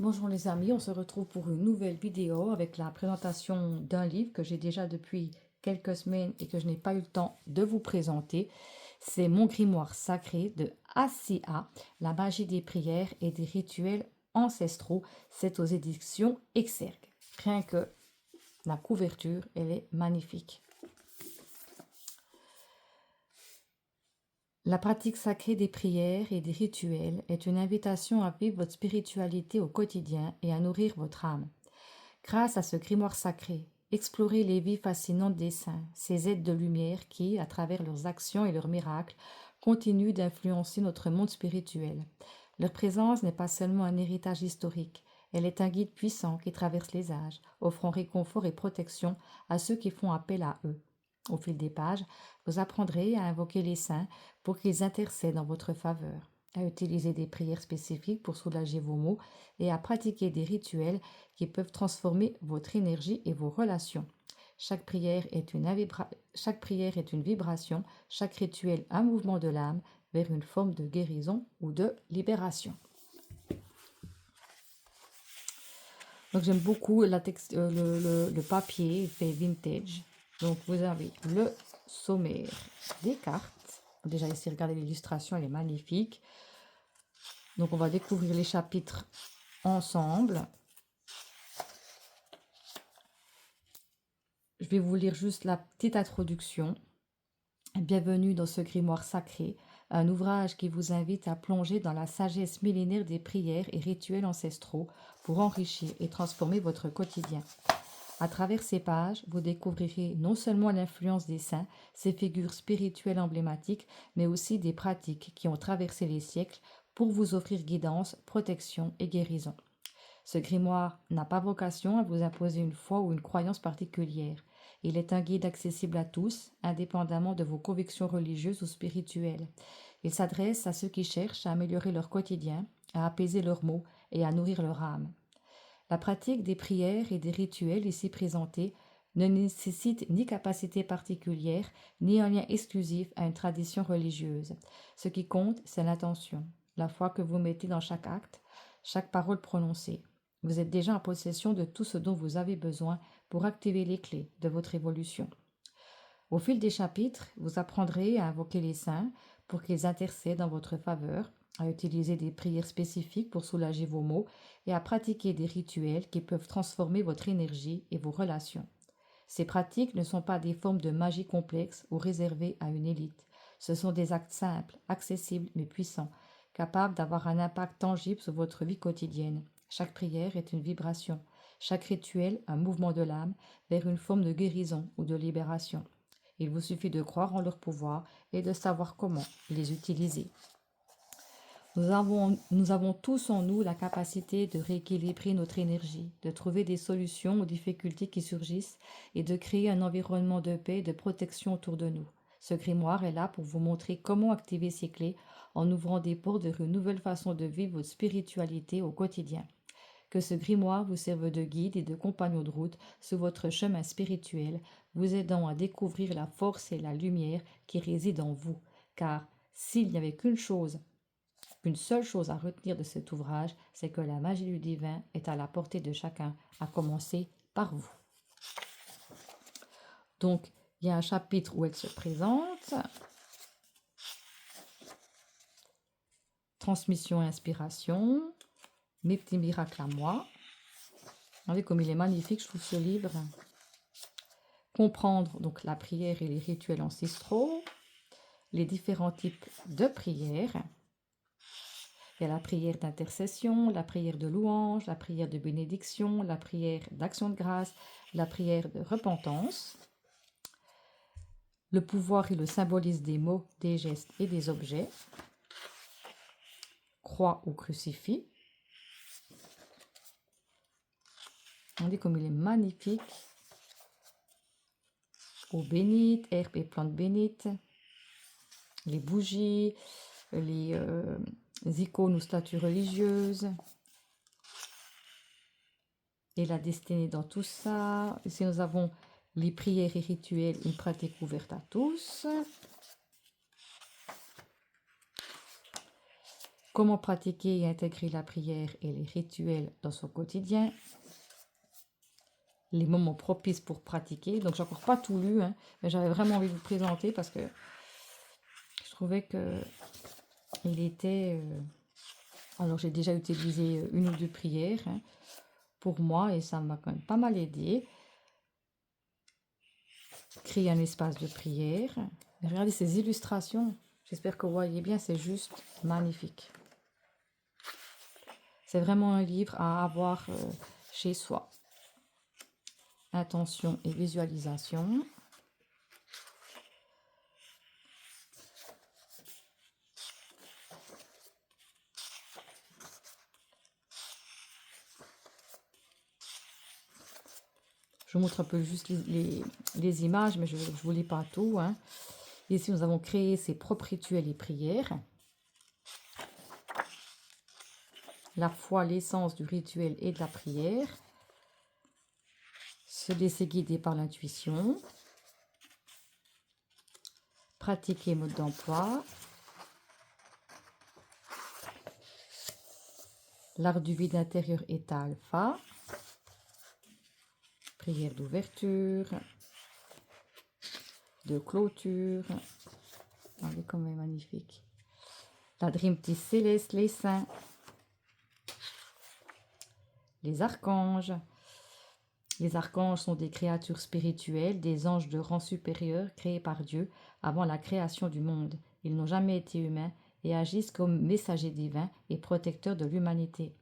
Bonjour les amis, on se retrouve pour une nouvelle vidéo avec la présentation d'un livre que j'ai déjà depuis quelques semaines et que je n'ai pas eu le temps de vous présenter. C'est Mon grimoire sacré de ACA, la magie des prières et des rituels ancestraux. C'est aux éditions Exergue. Rien que la couverture, elle est magnifique. La pratique sacrée des prières et des rituels est une invitation à vivre votre spiritualité au quotidien et à nourrir votre âme. Grâce à ce grimoire sacré, explorez les vies fascinantes des saints, ces êtres de lumière qui, à travers leurs actions et leurs miracles, continuent d'influencer notre monde spirituel. Leur présence n'est pas seulement un héritage historique, elle est un guide puissant qui traverse les âges, offrant réconfort et protection à ceux qui font appel à eux. Au fil des pages, vous apprendrez à invoquer les saints pour qu'ils intercèdent en votre faveur, à utiliser des prières spécifiques pour soulager vos maux et à pratiquer des rituels qui peuvent transformer votre énergie et vos relations. Chaque prière est une vibration, chaque rituel un mouvement de l'âme vers une forme de guérison ou de libération. Donc j'aime beaucoup le papier fait vintage. Donc vous avez le sommaire des cartes. Déjà ici, regardez l'illustration, elle est magnifique. Donc on va découvrir les chapitres ensemble. Je vais vous lire juste la petite introduction. Bienvenue dans ce grimoire sacré, un ouvrage qui vous invite à plonger dans la sagesse millénaire des prières et rituels ancestraux pour enrichir et transformer votre quotidien. À travers ces pages, vous découvrirez non seulement l'influence des saints, ces figures spirituelles emblématiques, mais aussi des pratiques qui ont traversé les siècles pour vous offrir guidance, protection et guérison. Ce grimoire n'a pas vocation à vous imposer une foi ou une croyance particulière. Il est un guide accessible à tous, indépendamment de vos convictions religieuses ou spirituelles. Il s'adresse à ceux qui cherchent à améliorer leur quotidien, à apaiser leurs maux et à nourrir leur âme. La pratique des prières et des rituels ici présentés ne nécessite ni capacité particulière, ni un lien exclusif à une tradition religieuse. Ce qui compte, c'est l'intention, la foi que vous mettez dans chaque acte, chaque parole prononcée. Vous êtes déjà en possession de tout ce dont vous avez besoin pour activer les clés de votre évolution. Au fil des chapitres, vous apprendrez à invoquer les saints pour qu'ils intercèdent en votre faveur, à utiliser des prières spécifiques pour soulager vos maux et à pratiquer des rituels qui peuvent transformer votre énergie et vos relations. Ces pratiques ne sont pas des formes de magie complexe ou réservées à une élite. Ce sont des actes simples, accessibles mais puissants, capables d'avoir un impact tangible sur votre vie quotidienne. Chaque prière est une vibration, chaque rituel un mouvement de l'âme vers une forme de guérison ou de libération. Il vous suffit de croire en leur pouvoir et de savoir comment les utiliser. Nous avons tous en nous la capacité de rééquilibrer notre énergie, de trouver des solutions aux difficultés qui surgissent et de créer un environnement de paix et de protection autour de nous. Ce grimoire est là pour vous montrer comment activer ces clés en ouvrant des portes vers une nouvelle façon de vivre votre spiritualité au quotidien. Que ce grimoire vous serve de guide et de compagnon de route sur votre chemin spirituel, vous aidant à découvrir la force et la lumière qui résident en vous. Car s'il n'y avait qu'une seule chose à retenir de cet ouvrage, c'est que la magie du divin est à la portée de chacun, à commencer par vous. Donc, il y a un chapitre où elle se présente. Transmission et inspiration. Mes petits miracles à moi. Regardez comme il est magnifique, je trouve ce livre. Comprendre donc la prière et les rituels ancestraux. Les différents types de prières. Il y a la prière d'intercession, la prière de louange, la prière de bénédiction, la prière d'action de grâce, la prière de repentance. Le pouvoir et le symbolisme des mots, des gestes et des objets. Croix ou crucifix. On dit comme il est magnifique. Eau bénite, herbes et plantes bénites. Les bougies, les icônes ou statues religieuses. Et la destinée dans tout ça. Ici, nous avons les prières et rituels, une pratique ouverte à tous. Comment pratiquer et intégrer la prière et les rituels dans son quotidien. Les moments propices pour pratiquer. Donc, j'ai encore pas tout lu, hein, mais j'avais vraiment envie de vous présenter parce que je trouvais que il était... alors, j'ai déjà utilisé une ou deux prières hein, pour moi et ça m'a quand même pas mal aidé. Créer un espace de prière. Regardez ces illustrations. J'espère que vous voyez bien, c'est juste magnifique. C'est vraiment un livre à avoir chez soi. Intention et visualisation. Je vous montre un peu juste les images, mais je ne vous lis pas tout. Hein. Ici, nous avons créé ses propres rituels et prières. La foi, l'essence du rituel et de la prière. Se laisser guider par l'intuition. Pratiquer mode d'emploi. L'art du vide intérieur état alpha. Prière d'ouverture. De clôture. Regardez comme est magnifique. La Dream Team céleste, les saints. Les archanges. Les archanges sont des créatures spirituelles, des anges de rang supérieur créés par Dieu avant la création du monde. Ils n'ont jamais été humains et agissent comme messagers divins et protecteurs de l'humanité.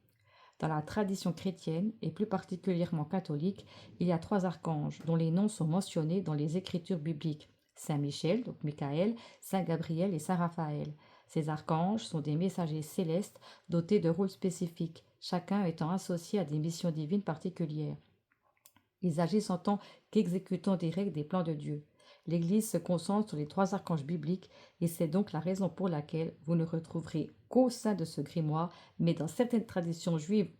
Dans la tradition chrétienne, et plus particulièrement catholique, il y a 3 archanges dont les noms sont mentionnés dans les écritures bibliques. Saint Michel, donc Michael, Saint Gabriel et Saint Raphaël. Ces archanges sont des messagers célestes dotés de rôles spécifiques, chacun étant associé à des missions divines particulières. Ils agissent en tant qu'exécutants directs des plans de Dieu. L'Église se concentre sur les 3 archanges bibliques et c'est donc la raison pour laquelle vous ne retrouverez qu'au sein de ce grimoire, mais dans certaines traditions juives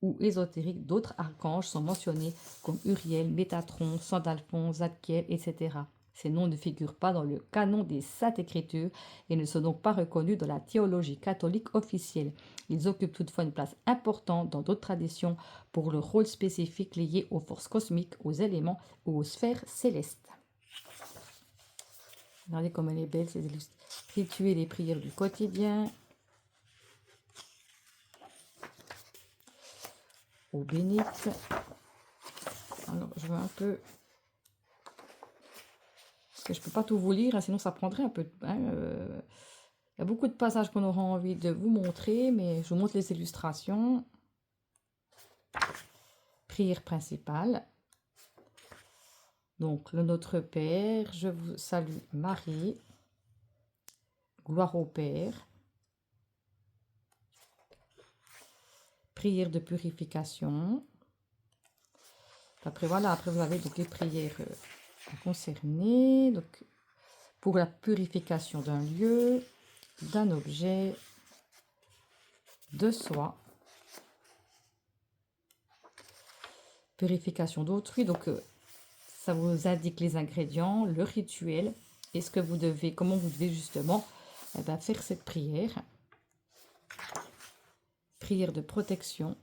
ou ésotériques, d'autres archanges sont mentionnés comme Uriel, Métatron, Sandalphon, Zadkiel, etc. Ces noms ne figurent pas dans le canon des Saintes Écritures et ne sont donc pas reconnus dans la théologie catholique officielle. Ils occupent toutefois une place importante dans d'autres traditions pour leur rôle spécifique lié aux forces cosmiques, aux éléments ou aux sphères célestes. Regardez comme elle est belle, ces rituels et prières du quotidien. Eau bénite. Alors, je vais un peu... Parce que je ne peux pas tout vous lire, hein, sinon ça prendrait un peu de... Il y a beaucoup de passages qu'on aura envie de vous montrer, mais je vous montre les illustrations. Prière principale. Donc, le Notre Père, je vous salue Marie. Gloire au Père. Prière de purification. Après, voilà, après vous avez donc les prières concernées. Donc, pour la purification d'un lieu, d'un objet, de soi. Purification d'autrui. Donc, ça vous indique les ingrédients, le rituel et ce que vous devez, comment vous devez justement faire cette prière. Prière de protection.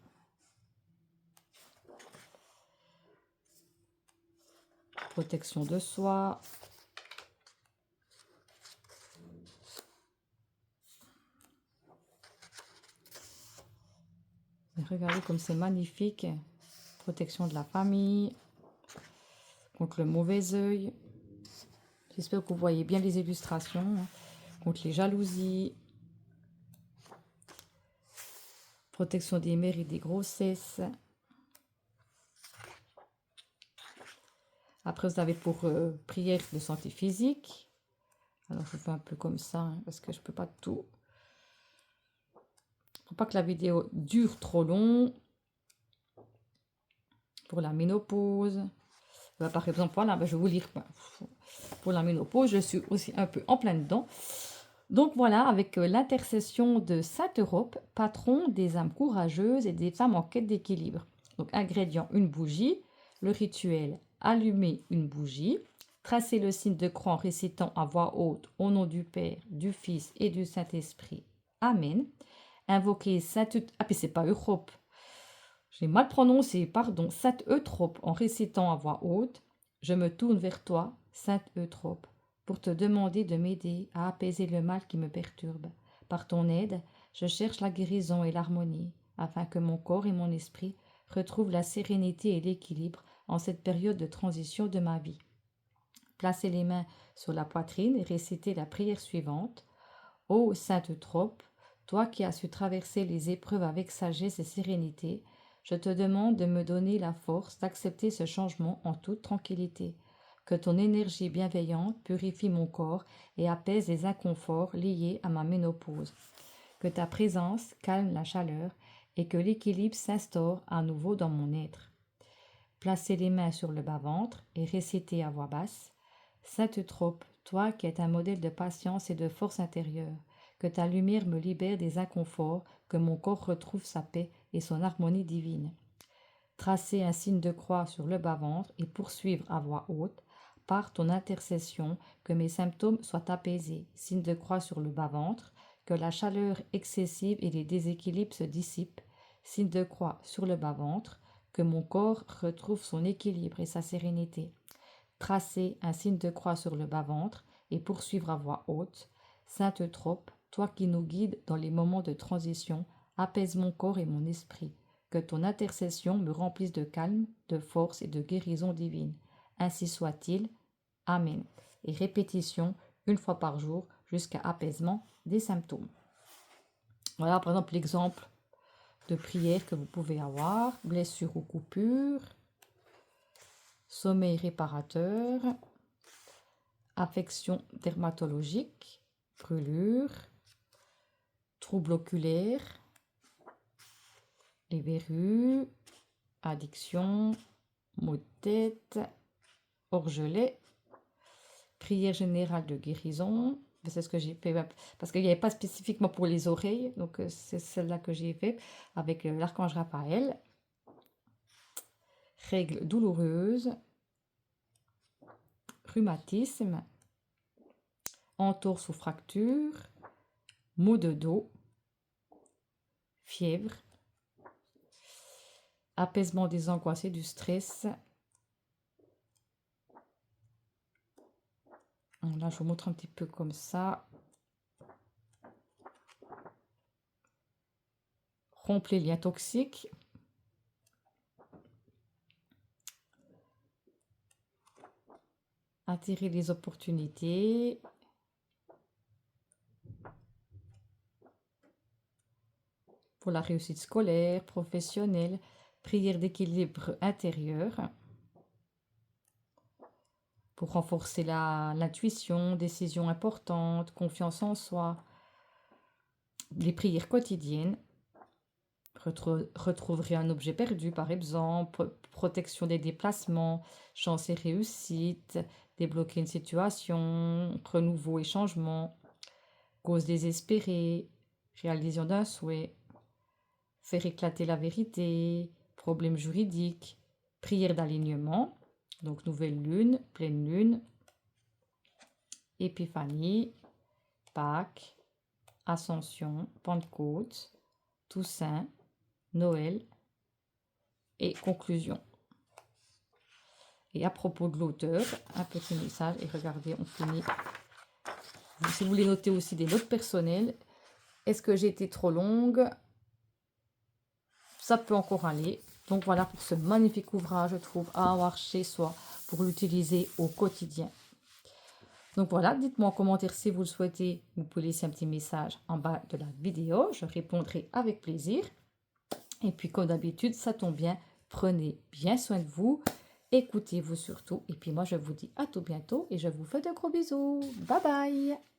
Protection de soi. Et regardez comme c'est magnifique. Protection de la famille. Contre le mauvais œil. J'espère que vous voyez bien les illustrations. Contre les jalousies. Protection des mères et des grossesses. Après, vous avez pour prière de santé physique. Alors, je fais un peu comme ça, hein, parce que je ne peux pas tout. Il ne faut pas que la vidéo dure trop long. Pour la ménopause. Par exemple, voilà, je vais vous lire. Pour la ménopause, je suis aussi un peu en plein dedans. Donc voilà, avec l'intercession de Sainte Europe, patron des âmes courageuses et des femmes en quête d'équilibre. Donc, ingrédients, une bougie. Le rituel, allumer une bougie. Tracer le signe de croix en récitant à voix haute au nom du Père, du Fils et du Saint-Esprit. Amen. Invoquer Saint Eutrope, ah puis c'est pas Europe, j'ai mal prononcé, pardon, Saint Eutrope en récitant à voix haute. Je me tourne vers toi, Saint Eutrope, pour te demander de m'aider à apaiser le mal qui me perturbe. Par ton aide, je cherche la guérison et l'harmonie, afin que mon corps et mon esprit retrouvent la sérénité et l'équilibre en cette période de transition de ma vie. Placez les mains sur la poitrine et récitez la prière suivante. Ô Saint Eutrope, toi qui as su traverser les épreuves avec sagesse et sérénité, je te demande de me donner la force d'accepter ce changement en toute tranquillité. Que ton énergie bienveillante purifie mon corps et apaise les inconforts liés à ma ménopause. Que ta présence calme la chaleur et que l'équilibre s'instaure à nouveau dans mon être. Placez les mains sur le bas-ventre et récitez à voix basse. Sainte Eutrope, toi qui es un modèle de patience et de force intérieure, que ta lumière me libère des inconforts, que mon corps retrouve sa paix et son harmonie divine. Tracez un signe de croix sur le bas-ventre et poursuivre à voix haute, par ton intercession, que mes symptômes soient apaisés. Signe de croix sur le bas-ventre, que la chaleur excessive et les déséquilibres se dissipent. Signe de croix sur le bas-ventre, que mon corps retrouve son équilibre et sa sérénité. Tracez un signe de croix sur le bas-ventre et poursuivre à voix haute. Sainte Eutrope, toi qui nous guides dans les moments de transition, apaise mon corps et mon esprit. Que ton intercession me remplisse de calme, de force et de guérison divine. Ainsi soit-il. Amen. Et répétition une fois par jour jusqu'à apaisement des symptômes. Voilà par exemple l'exemple de prière que vous pouvez avoir. Blessure ou coupure. Sommeil réparateur. Affection dermatologique. Brûlure. Troubles oculaires. Les verrues. Addiction. Maux de tête. Orgelet. Prière générale de guérison. C'est ce que j'ai fait parce qu'il n'y avait pas spécifiquement pour les oreilles, donc c'est celle-là que j'ai fait avec l'archange Raphaël. Règles douloureuses, rhumatisme, entorse ou fracture, maux de dos, fièvre, apaisement des angoisses et du stress. Là, je vous montre un petit peu comme ça. Rompre les liens toxiques. Attirer les opportunités. Pour la réussite scolaire, professionnelle. Prière d'équilibre intérieur. Pour renforcer l'intuition, décisions importantes, confiance en soi. Les prières quotidiennes. Retrouverai un objet perdu, par exemple. Protection des déplacements, chance et réussite. Débloquer une situation, renouveau et changement. Cause désespérée, réalisation d'un souhait. Faire éclater la vérité, problème juridique. Prière d'alignement. Donc, nouvelle lune, pleine lune, Épiphanie, Pâques, Ascension, Pentecôte, Toussaint, Noël et conclusion. Et à propos de l'auteur, un petit message, et regardez, on finit. Si vous voulez noter aussi des notes personnelles, est-ce que j'ai été trop longue? Ça peut encore aller. Donc voilà pour ce magnifique ouvrage, je trouve, à avoir chez soi pour l'utiliser au quotidien. Donc voilà, dites-moi en commentaire si vous le souhaitez. Vous pouvez laisser un petit message en bas de la vidéo. Je répondrai avec plaisir. Et puis comme d'habitude, ça tombe bien. Prenez bien soin de vous. Écoutez-vous surtout. Et puis moi, je vous dis à tout bientôt et je vous fais de gros bisous. Bye bye!